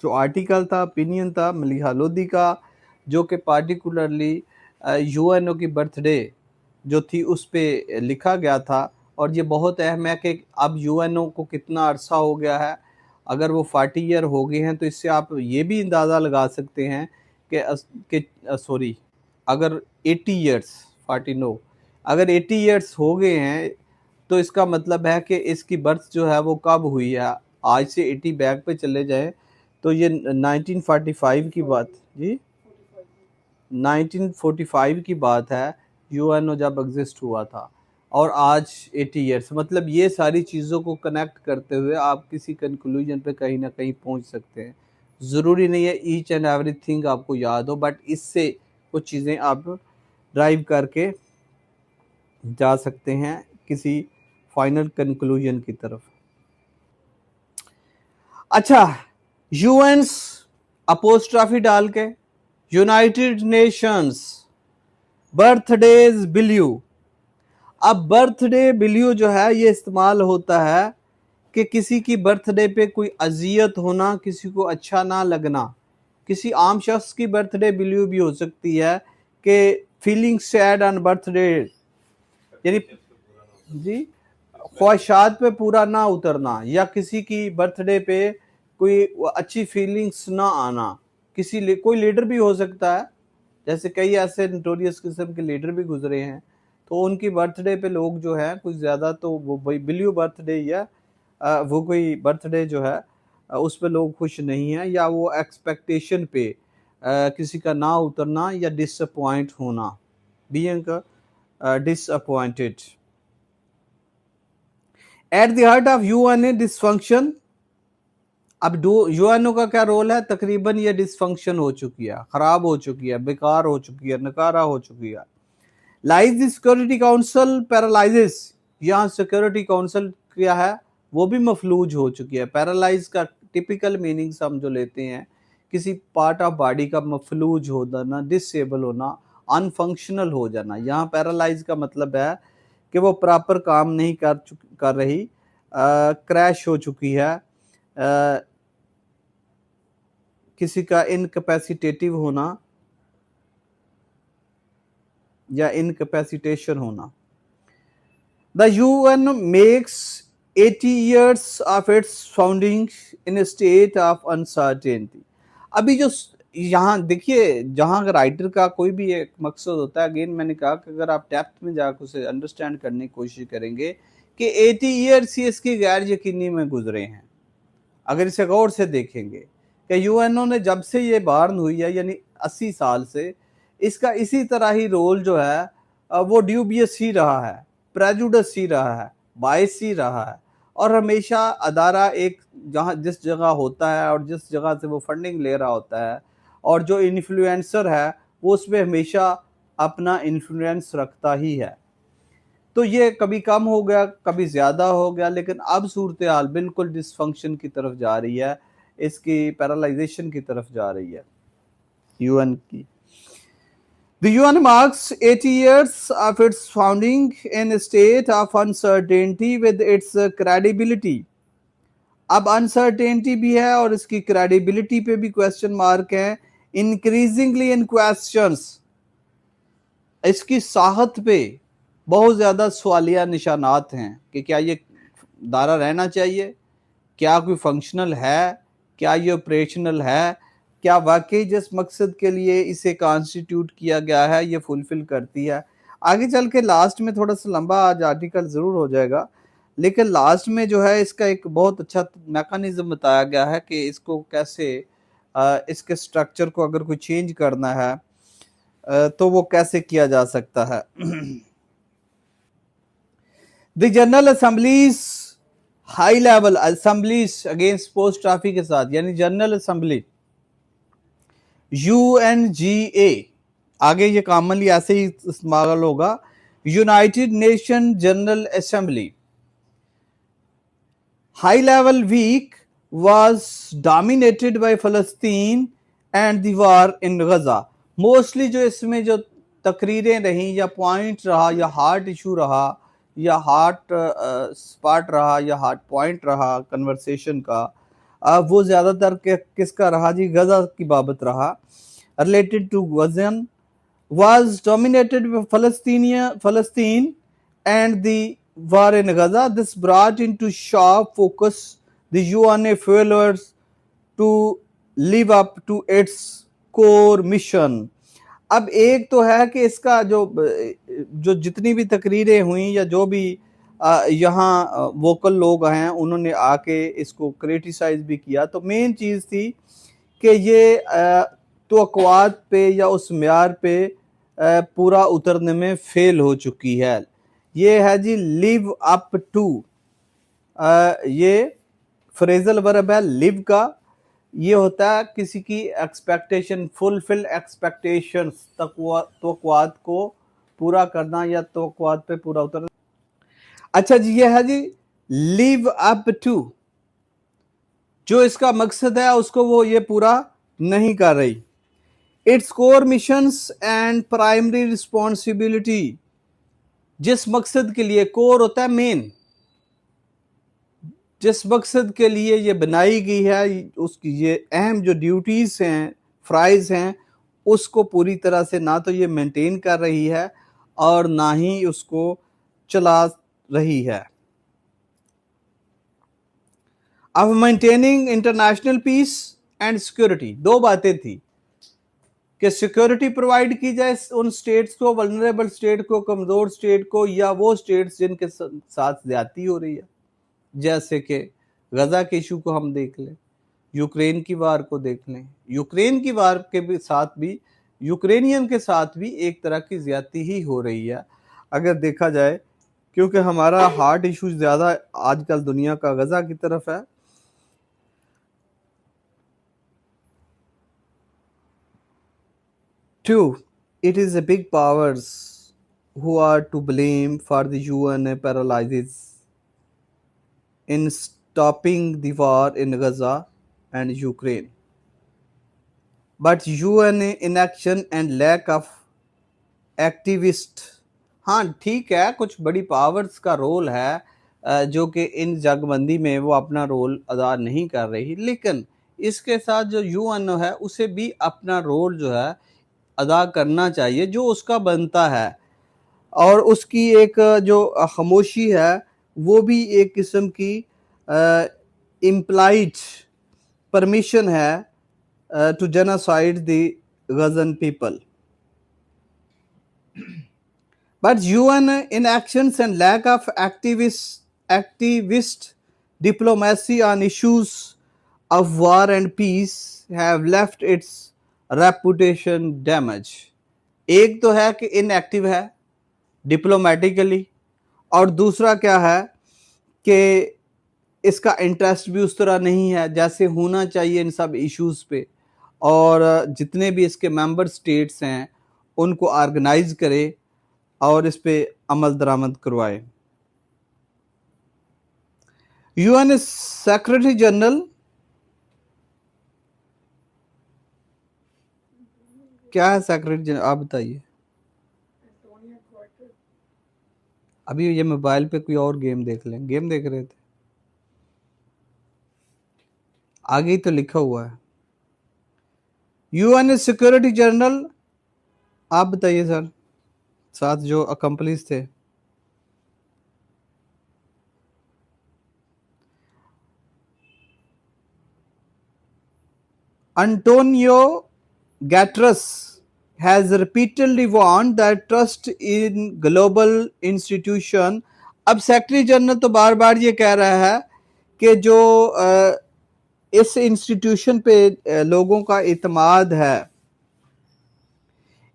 जो आर्टिकल था, ओपिनियन था मलीहा लोधी का, जो कि पार्टिकुलरली यूएनओ की बर्थडे जो थी उस पे लिखा गया था। और ये बहुत अहम है कि अब यूएनओ को कितना अरसा हो गया है। अगर वो 40 ईयर हो गए हैं तो इससे आप ये भी अंदाज़ा लगा सकते हैं कि सॉरी, अगर 80 ईयर्स 40 नो, अगर 80 ईयर्स हो गए हैं तो इसका मतलब है कि इसकी बर्थ जो है वो कब हुई है। आज से 80 बैक पे चले जाएं तो ये 1945 की बात जी, 1945 की बात है, यूएनओ जब एग्जिस्ट हुआ था, और आज 80 ईयर्स। मतलब ये सारी चीज़ों को कनेक्ट करते हुए आप किसी कंक्लूजन पे कहीं ना कहीं पहुंच सकते हैं। ज़रूरी नहीं है ईच एंड एवरीथिंग आपको याद हो, बट इससे कुछ चीज़ें आप ड्राइव करके जा सकते हैं किसी फाइनल कंक्लूजन की तरफ। अच्छा, यूएन्स अपोस्ट्रॉफी डाल के यूनाइटेड नेशंस बर्थडेज बिल्यू। अब बर्थडे बिल्यू जो है ये इस्तेमाल होता है कि किसी की बर्थडे पे कोई अजियत होना, किसी को अच्छा ना लगना। किसी आम शख्स की बर्थडे बिल्यू भी हो सकती है कि फीलिंग सैड ऑन बर्थडे, यानी जी ख्वाहिशात पे पूरा ना उतरना, या किसी की बर्थडे पे कोई अच्छी फीलिंग्स ना आना। कोई लीडर भी हो सकता है, जैसे कई ऐसे नोटोरियस किस्म के लीडर भी गुजरे हैं, तो उनकी बर्थडे पे लोग जो है कुछ ज़्यादा तो वो बिल्यू बर्थडे या वो कोई बर्थडे जो है उस पे लोग खुश नहीं हैं, या वो एक्सपेक्टेशन पे किसी का ना उतरना या डिसअपॉइंट होना, being disappointed. At the heart of UNA dysfunction. अब यूएनओ का क्या रोल है, तकरीबन ये डिसफंक्शन हो चुकी है, खराब हो चुकी है, बेकार हो चुकी है, नकारा हो चुकी है। Lies the security council paralyses. यहाँ सिक्योरिटी काउंसिल क्या है, वो भी मफलूज हो चुकी है। पैरालाइज का टिपिकल मीनिंग हम जो लेते हैं, किसी पार्ट ऑफ बॉडी का मफलूज हो जाना, डिसेबल होना, अनफंक्शनल हो जाना। यहाँ पैरालाइज का मतलब है कि वो प्रॉपर काम नहीं कर रही, क्रैश हो चुकी है, किसी का इनकैपेसिटेटिव होना या इनकैपेसिटेशन होना। The UN makes 80 years of its founding in a state of uncertainty। अभी जो यहाँ देखिए, जहाँ राइटर का कोई भी एक मकसद होता है, अगेन मैंने कहा कि अगर आप डेप्थ में जाकर उसे अंडरस्टैंड करने की कोशिश करेंगे कि 80 ईयर्स ही इसकी गैर यकीनी में गुजरे हैं। अगर इसे गौर से देखेंगे कि यूएनओ ने जब से ये बार्न हुई है, यानी 80 साल से, इसका इसी तरह ही रोल जो है वो ड्यूबियस ही रहा है, प्रेजुडिस ही रहा है, बायस ही रहा है। और हमेशा अदारा एक जहाँ जिस जगह होता है और जिस जगह से वो फंडिंग ले रहा होता है, और जो इन्फ्लुएंसर है वो उस पर हमेशा अपना इन्फ्लुएंस रखता ही है। तो ये कभी कम हो गया, कभी ज़्यादा हो गया, लेकिन अब सूरत हाल बिल्कुल डिसफंक्शन की तरफ जा रही है, इसकी पैरालाइजेशन की तरफ जा रही है यूएन की। The UN marks 80 years of its founding in a state of uncertainty with its credibility। अब अनसर्टेनिटी भी है और इसकी क्रेडिबिलिटी पे भी क्वेश्चन मार्क है। इंक्रीजिंगली इन क्वेश्चंस, इसकी साहत पे बहुत ज़्यादा सवालिया निशानात हैं कि क्या ये दायरा रहना चाहिए, क्या कोई फंक्शनल है, क्या ये ऑपरेशनल है, क्या वाकई जिस मकसद के लिए इसे कॉन्स्टिट्यूट किया गया है ये फुलफिल करती है। आगे चल के लास्ट में थोड़ा सा लंबा आज आर्टिकल ज़रूर हो जाएगा, लेकिन लास्ट में जो है इसका एक बहुत अच्छा मैकेनिज्म बताया गया है कि इसको कैसे इसके स्ट्रक्चर को अगर कोई चेंज करना है तो वो कैसे किया जा सकता है। The general assemblies high level assemblies against post traffic के साथ, यानी जनरल असेंबली यूएनजीए, आगे ये कॉमनली ऐसे ही इस्तेमाल होगा, United Nation General Assembly. High level week was dominated by फलस्तीन and the war in Gaza. Mostly जो इसमें जो तकरीरें रहीं या पॉइंट रहा या हार्ट इशू रहा या हार्ट स्पॉट रहा या हार्ट पॉइंट रहा कन्वर्सेशन का, वो ज़्यादातर किसका रहा जी, गजा की बाबत रहा। Related to Gazan was dominated by Palestine and the war in Gaza. This brought into sharp focus the UNA failures to live up to its core mission. अब एक तो है कि इसका जो जितनी भी तकरीरें हुई या जो भी यहाँ वोकल लोग हैं उन्होंने आके इसको क्रिटिसाइज भी किया, तो मेन चीज़ थी कि ये तवक्कुआत पे या उस म्यार पे पूरा उतरने में फेल हो चुकी है। ये है जी लिव अप टू, ये फ्रेजल वर्ब है लिव का, ये होता है किसी की एक्सपेक्टेशन, फुलफिल एक्सपेक्टेशंस, तवक्कुआत को पूरा करना या तवक्कुआत पे पूरा उतरना। अच्छा जी, ये है जी लिव अप टू, जो इसका मकसद है उसको वो ये पूरा नहीं कर रही। Its core missions and primary responsibility, जिस मकसद के लिए, कोर होता है मेन, जिस मकसद के लिए ये बनाई गई है, उसकी ये अहम जो ड्यूटीज हैं, फ्राइज हैं, उसको पूरी तरह से ना तो ये मेंटेन कर रही है और ना ही उसको चला रही है। अब maintaining international peace and security, दो बातें थी कि सिक्योरिटी प्रोवाइड की जाए उन स्टेट्स को, वल्नरेबल स्टेट को, कमज़ोर स्टेट को, या वो स्टेट्स जिनके साथ ज्यादती हो रही है, जैसे कि गजा के इशू को हम देख लें, यूक्रेन की वार को देख लें। यूक्रेन की वार के भी साथ भी, यूक्रेनियन के साथ भी एक तरह की ज्यादती ही हो रही है अगर देखा जाए, क्योंकि हमारा हार्ट इशू ज़्यादा आजकल दुनिया का गजा की तरफ है। Two, it is the big powers who are to blame for the UN paralysis in stopping the war in Gaza and Ukraine. But UN inaction and lack of activist, हाँ ठीक है, कुछ बड़ी पावर्स का रोल है जो कि इन जगबंदी में वो अपना रोल अदा नहीं कर रही, लेकिन इसके साथ जो यूएन है उसे भी अपना रोल जो है अदा करना चाहिए जो उसका बनता है, और उसकी एक जो खामोशी है वो भी एक किस्म की इम्प्लाइड परमिशन है to genocide the Gazan people. But UN inactions and lack of activist diplomacy on issues of war and peace have left its reputation damaged. एक तो है कि इनएक्टिव है डिप्लोमेटिकली, और दूसरा क्या है कि इसका इंटरेस्ट भी उस तरह नहीं है जैसे होना चाहिए इन सब इश्यूज पे, और जितने भी इसके मेंबर स्टेट्स हैं उनको ऑर्गेनाइज करे और इस पे अमल दरामद करवाए। यूएन सेक्रेटरी जनरल, क्या है सेक्रेटरी जनरल आप बताइए। अभी ये मोबाइल पे कोई और गेम देख लें, गेम देख रहे थे, आगे ही तो लिखा हुआ है यूएन सिक्योरिटी जनरल, आप बताइए सर, साथ जो अकम्पलिस थे। Antonio Guterres has repeatedly warned that trust in global institution। अब सेक्रेटरी जनरल तो बार बार ये कह रहा है कि जो इस इंस्टीट्यूशन पे लोगों का इत्मीनान है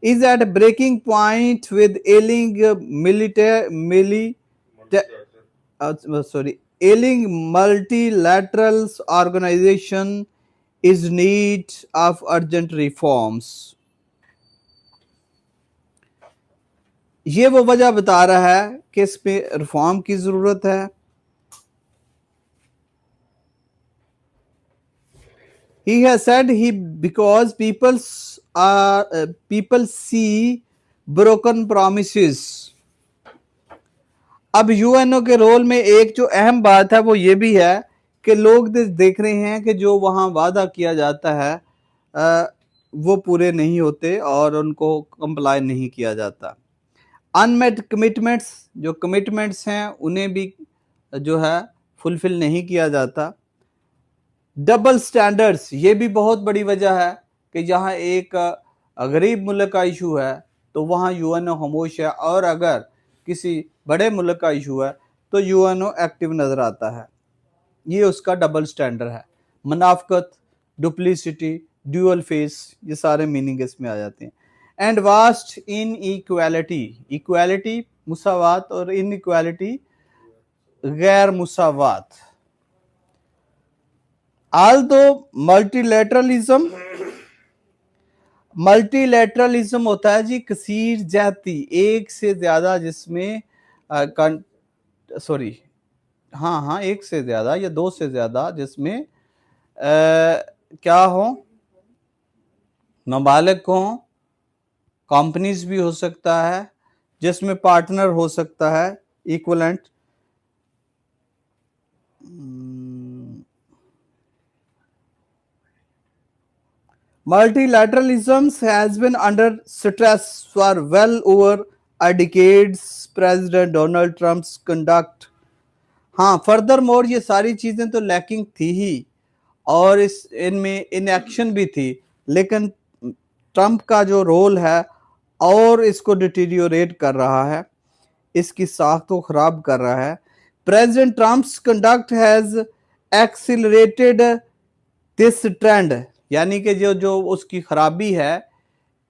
is at a breaking point with ailing ailing multilateral organization is need of urgent reforms। ये वो वजह बता रहा है कि इस पे रिफॉर्म की जरूरत है। He has said because people see broken promises। अब यूएनओ के रोल में एक जो अहम बात है वो ये भी है कि लोग देख रहे हैं कि जो वहाँ वादा किया जाता है वो पूरे नहीं होते और उनको कंप्लाई नहीं किया जाता। अनमेट कमिटमेंट्स, जो कमिटमेंट्स हैं उन्हें भी जो है फुलफिल नहीं किया जाता। डबल स्टैंडर्ड्स, ये भी बहुत बड़ी वजह है कि जहाँ एक गरीब मुल्क का इशू है तो वहाँ यूएनओ खामोश है, और अगर किसी बड़े मुल्क का इशू है तो यूएनओ एक्टिव नजर आता है। ये उसका डबल स्टैंडर्ड है। मुनाफकत, डुप्लिसिटी, ड्यूअल फेस, ये सारे मीनिंग इसमें आ जाते हैं। And vast inequality, equality मुसावात और इन इक्वालिटी गैर मुसावात। Although मल्टीलेटरलिज्म होता है जी कसीर जाती, एक से ज्यादा जिसमें एक से ज्यादा या दो से ज्यादा जिसमें क्या हो, ममालिक हो, कंपनीज भी हो सकता है, जिसमें पार्टनर हो सकता है, equivalent. Multilateralism has been under stress for well over a decades. President Donald Trump's conduct, हाँ फर्दर मोर ये सारी चीजें तो लैकिंग थी ही और इनमें इनएक्शन भी थी, लेकिन ट्रंप का जो रोल है और इसको डिटीरियोरेट कर रहा है, इसकी साख को खराब कर रहा है। President Trump's conduct has accelerated this trend, यानी कि जो उसकी खराबी है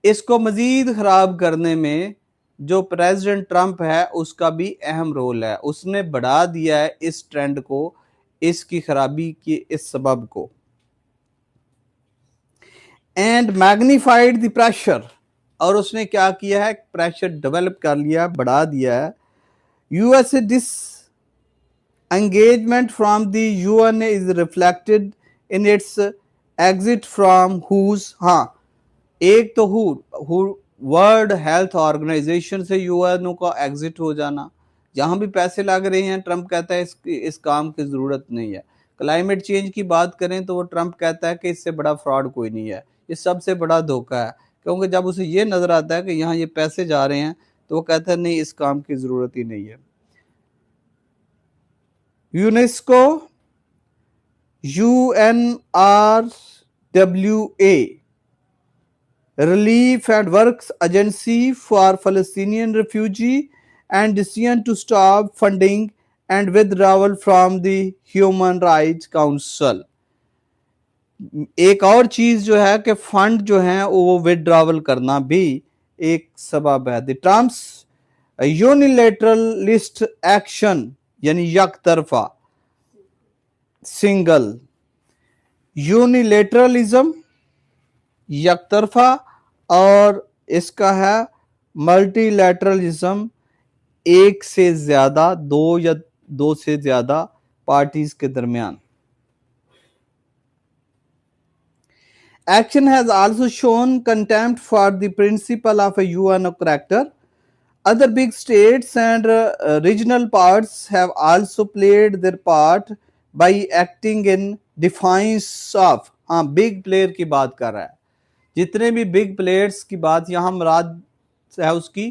इसको मजीद खराब करने में जो प्रेसिडेंट ट्रंप है उसका भी अहम रोल है। उसने बढ़ा दिया है इस ट्रेंड को, इसकी खराबी की इस सबब को। एंड मैग्नीफाइड द प्रेशर, और उसने क्या किया है, प्रेशर डेवलप कर लिया, बढ़ा दिया है। USA dis engagement from the UN is reflected in its exit from who's, हाँ एक तो हु वर्ल्ड हेल्थ ऑर्गेनाइजेशन से यूएनओ का एग्जिट हो जाना, जहां भी पैसे लग रहे हैं ट्रंप कहता है इस काम की जरूरत नहीं है। क्लाइमेट चेंज की बात करें तो वो ट्रंप कहता है कि इससे बड़ा फ्रॉड कोई नहीं है, ये सबसे बड़ा धोखा है, क्योंकि जब उसे ये नजर आता है कि यहाँ ये पैसे जा रहे हैं तो वो कहता है नहीं इस काम की जरूरत ही नहीं है। UNESCO, UNRWA, Relief and Works Agency for Palestinian Refugee, and decision to stop funding and withdrawal from the Human Rights Council. एक और चीज जो है कि फंड जो है वो विड्रॉवल करना भी एक सबब है। द ट्रम्प्स यूनिलेटरलिस्ट एक्शन, यानी यकतरफा, सिंगल, यूनिलेटरलिज्म यकतरफा, और इसका है मल्टीलैटरलिज्म, एक से ज्यादा, दो या दो से ज्यादा पार्टीज के दरमियान। Action has also shown contempt for the principle of a UN character. Other big states and regional parts have also played their part by acting in defiance of, हाँ बिग प्लेयर की बात कर रहा है, जितने भी बिग प्लेयर्स की बात यहाँ मुराद है उसकी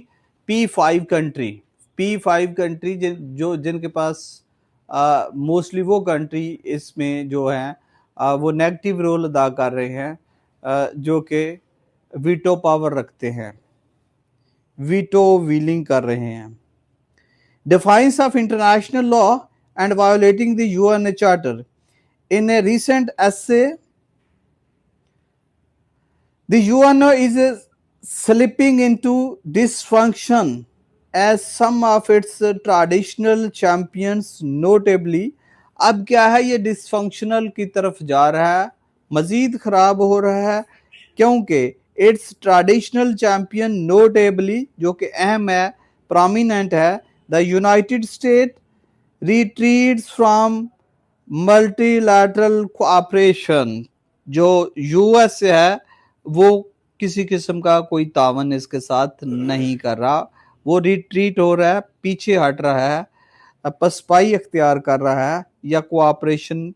P5 कंट्री, P5 कंट्री जिनके पास मोस्टली वो कंट्री इसमें जो है वो नेगेटिव रोल अदा कर रहे हैं, जो कि वीटो पावर रखते हैं, वीटो व्हीलिंग कर रहे हैं। Defines of international law and violating the UN charter. In A recent essay, the UNO is slipping into dysfunction as some of its traditional champions notably, अब क्या है ये डिसफंक्शनल की तरफ जा रहा है, मजीद खराब हो रहा है, क्योंकि इट्स ट्रेडिशनल चैंपियन नोटेबली, जो कि अहम है, प्रोमिनेंट है, the United state retreats from multilateral cooperation, जो यूएस है वो किसी किस्म का कोई तावन इसके साथ नहीं कर रहा, वो रिट्रीट हो रहा है, पीछे हट रहा है, पसपाई अख्तियार कर रहा है या कोऑपरेशन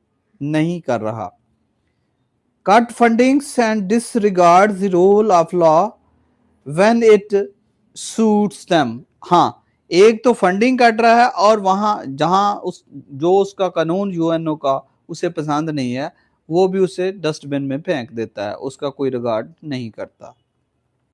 नहीं कर रहा। Cut fundings and disregard the role of law when it suits them. हाँ, एक तो फंडिंग कट रहा है और वहां जहां उसका कानून यूएनओ का उसे पसंद नहीं है, वो भी उसे डस्टबिन में फेंक देता है, उसका कोई रिगार्ड नहीं करता।